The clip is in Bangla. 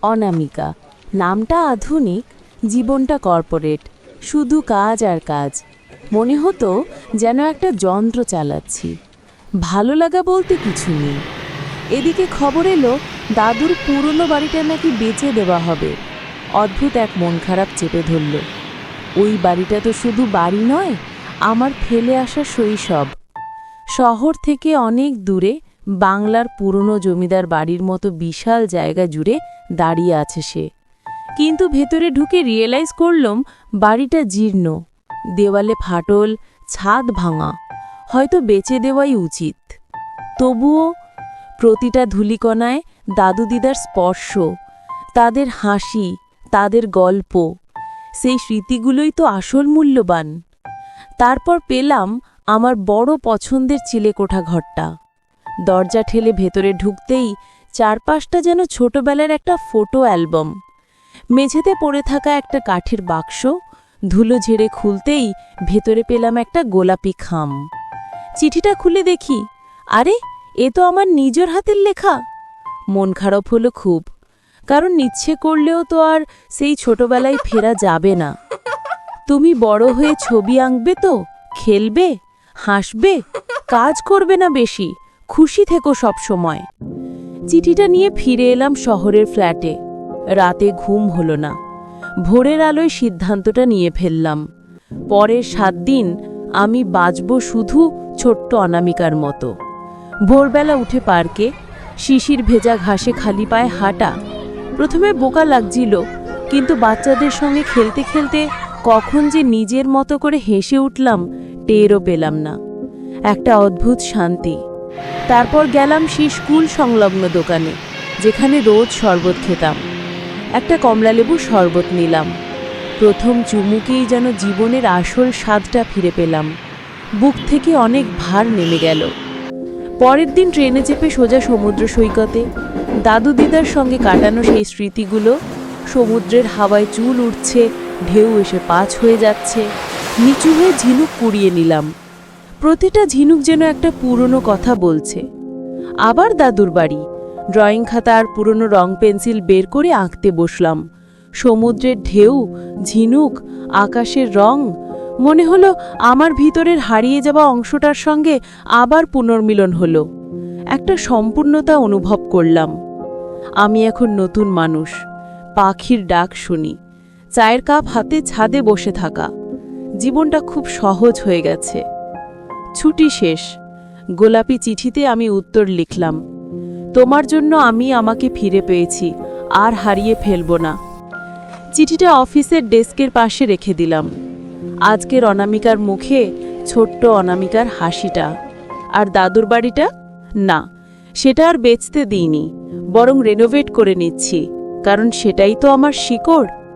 অনামিকা। নামটা আধুনিক, জীবনটা কর্পোরেট, শুধু কাজ আর কাজ। মনে হতো যেন একটা যন্ত্র চালাচ্ছি। ভালো লাগা বলতে কিছু নেই। এদিকে খবর এলো দাদুর পুরনো বাড়িটা নাকি বেচে দেওয়া হবে। অদ্ভুত এক মন খারাপ চেপে ধরল। ওই বাড়িটা তো শুধু বাড়ি নয়, আমার ফেলে আসা শৈশব। শহর থেকে অনেক দূরে বাংলার পুরনো জমিদার বাড়ির মতো বিশাল জায়গা জুড়ে দাঁড়িয়ে আছে সে। কিন্তু ভেতরে ঢুকে রিয়েলাইজ করলাম বাড়িটা জীর্ণ, দেওয়ালে ফাটল, ছাদ ভাঙা। হয়তো বেচে দেওয়াই উচিত। তবুও প্রতিটা ধূলিকণায় দাদু দিদার স্পর্শ, তাদের হাসি, তাদের গল্প, সেই স্মৃতিগুলোই তো আসল মূল্যবান। তারপর পেলাম আমার বড় পছন্দের চিলেকোঠা ঘরটা। দরজা ঠেলে ভেতরে ঢুকতেই চারপাশটা যেন ছোটবেলার একটা ফটো অ্যালবাম। মেঝেতে পড়ে থাকা একটা কাঠের বাক্স, ধুলো ঝেড়ে খুলতেই ভেতরে পেলাম একটা গোলাপি খাম। চিঠিটা খুলে দেখি, আরে এ তো আমার নিজের হাতের লেখা। মন খারাপ হলো খুব, কারণ ইচ্ছে করলেও তো আর সেই ছোটবেলায় ফেরা যাবে না। তুমি বড় হয়ে ছবি আঁকবে তো, খেলবে, হাসবে, কাজ করবে না বেশি, খুশি থেকো সব সময়। চিঠিটা নিয়ে ফিরে এলাম শহরের ফ্ল্যাটে। রাতে ঘুম হলো না। ভোরের আলোয় সিদ্ধান্তটা নিয়ে ফেললাম, পরের 7 দিন আমি বাঁচব শুধু ছোট্ট অনামিকার মতো। ভোরবেলা উঠে পার্কে, শিশির ভেজা ঘাসে খালি পায়ে হাঁটা। প্রথমে বোকা লাগছিল, কিন্তু বাচ্চাদের সঙ্গে খেলতে খেলতে কখন যে নিজের মতো করে হেসে উঠলাম টেরও পেলাম না। একটা অদ্ভুত শান্তি। তারপর গেলাম সেই স্কুল সংলগ্ন দোকানে, যেখানে রোজ শরবত খেতাম। একটা কমলালেবু শরবত নিলাম। প্রথম চুমুকেই যেন জীবনের আসল স্বাদটা ফিরে পেলাম। বুক থেকে অনেক ভার নেমে গেল। পরের দিন ট্রেনে চেপে সোজা সমুদ্র সৈকতে, দাদু দিদার সঙ্গে কাটানো সেই স্মৃতিগুলো। সমুদ্রের হাওয়ায় চুল উঠছে, ঢেউ এসে পাছ হয়ে যাচ্ছে। নিচু হয়ে ঝিনুক কুড়িয়ে নিলাম। প্রতিটা ঝিনুক যেন একটা পুরনো কথা বলছে। আবার দাদুর বাড়ি, ড্রয়িং খাতা আর পুরনো রং পেন্সিল বের করে আঁকতে বসলাম। সমুদ্রের ঢেউ, ঝিনুক, আকাশের রং। মনে হলো আমার ভিতরের হারিয়ে যাওয়া অংশটার সঙ্গে আবার পুনর্মিলন হলো। একটা সম্পূর্ণতা অনুভব করলাম। আমি এখন নতুন মানুষ। পাখির ডাক শুনি, চায়ের কাপ হাতে ছাদে বসে থাকা। জীবনটা খুব সহজ হয়ে গেছে। ছুটি শেষ। গোলাপি চিঠিতে আমি উত্তর লিখলাম, তোমার জন্য আমি আমাকে ফিরে পেয়েছি, আর হারিয়ে ফেলব না। চিঠিটা অফিসের ডেস্কের পাশে রেখে দিলাম। আজকের অনামিকার মুখে ছোট্ট অনামিকার হাসিটা। আর দাদুর বাড়িটা? না, সেটা আর বেচতে দিইনি, বরং রেনোভেট করে নিচ্ছি, কারণ সেটাই তো আমার শিকড়।